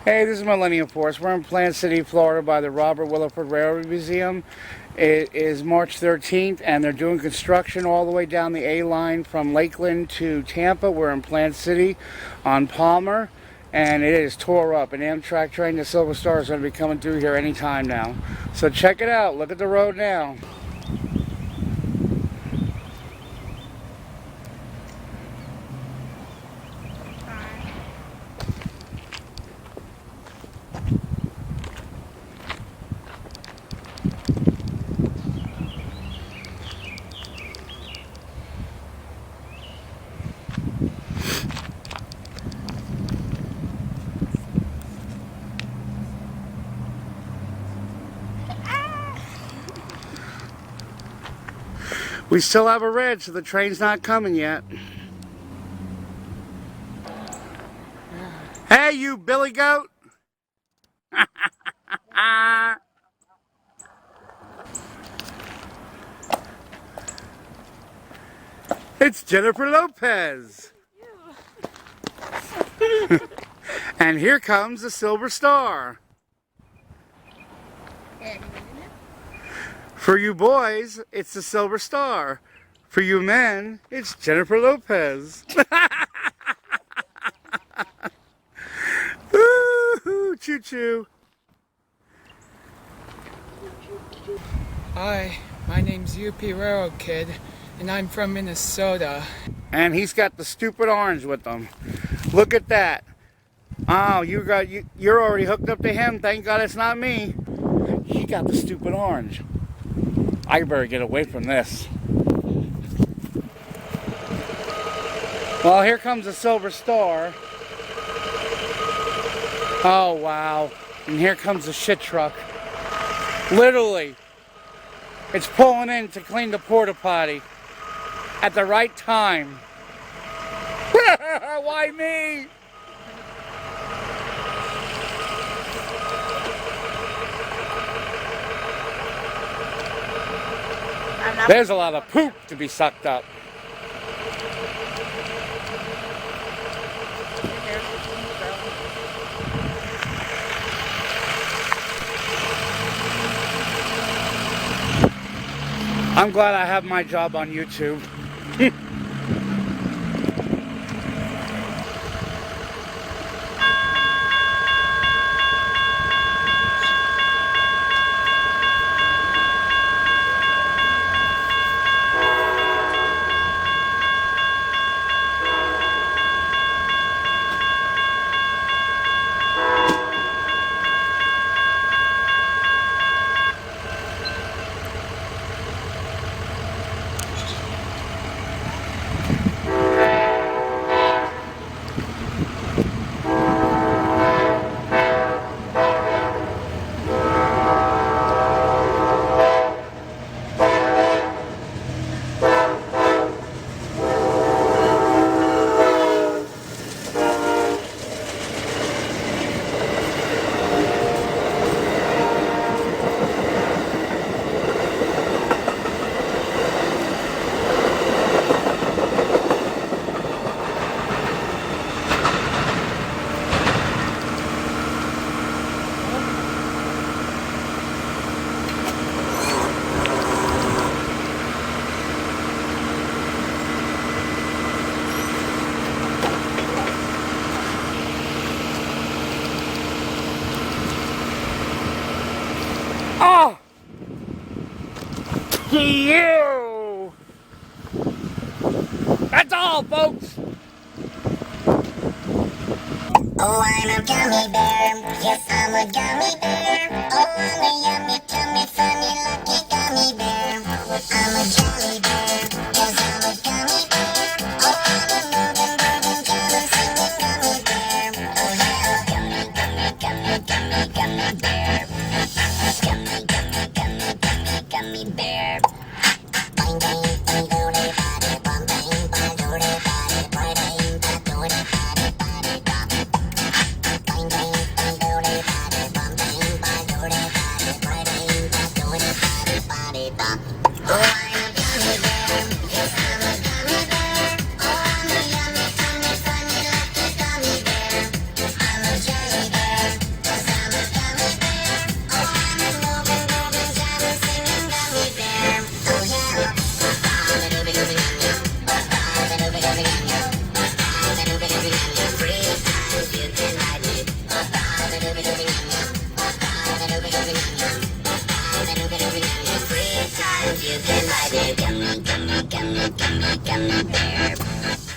Hey, this is Millenniumforce. We're in Plant City, Florida by the Robert Williford Railroad Museum. It is March 13th and they're doing construction all the way down the A line from Lakeland to Tampa. We're in Plant City on Palmer and it is tore up. An Amtrak train, the Silver Star, is going to be coming through here anytime now. So check it out. Look at the road now. We still have a red, so the train's not coming yet. Hey, you Billy Goat! It's Jennifer Lopez! And here comes the Silver Star. For you boys, it's the Silver Star. For you men, it's Jennifer Lopez. Woo-hoo, choo-choo. Hi, my name's UP Railroad Kid, and I'm from Minnesota. And he's got the stupid orange with him. Look at that. Oh, you're already hooked up to him. Thank God it's not me. He got the stupid orange. I better get away from this. Well, here comes the Silver Star. Oh, wow. And here comes the shit truck. Literally. It's pulling in to clean the porta potty at the right time. Why me? There's a lot of poop to be sucked up. I'm glad I have my job on YouTube. Oh! You! That's all, folks! Oh, I'm a gummy bear. Yes, I'm a gummy bear. Oh, I'm a yummy, tummy, funny, lucky gummy bear. I'm a jelly bear. Yes, I'm a gummy bear. Oh, I'm a moving, breathing, killing, singing gummy bear. Oh, yeah, gummy, gummy, gummy, gummy, gummy bear. Gummy, gummy, gummy, gummy, gummy bear. Bang, bang, bang, doody, body, bang, bang, bang, doody, body, bang, bang, bang, doody, body, body, bang. Bang, bang, bang, doody, body, bang, bang, bang, doody, body, bang, bang, bang, doody, body, body, bang. Oh, I'm a gummy bear. Yes, I'm a gummy bear. Oh, I'm a yummy, tummy, funny, lucky gummy bear. I'm a jelly bear. gummy, gummy, gummy bear.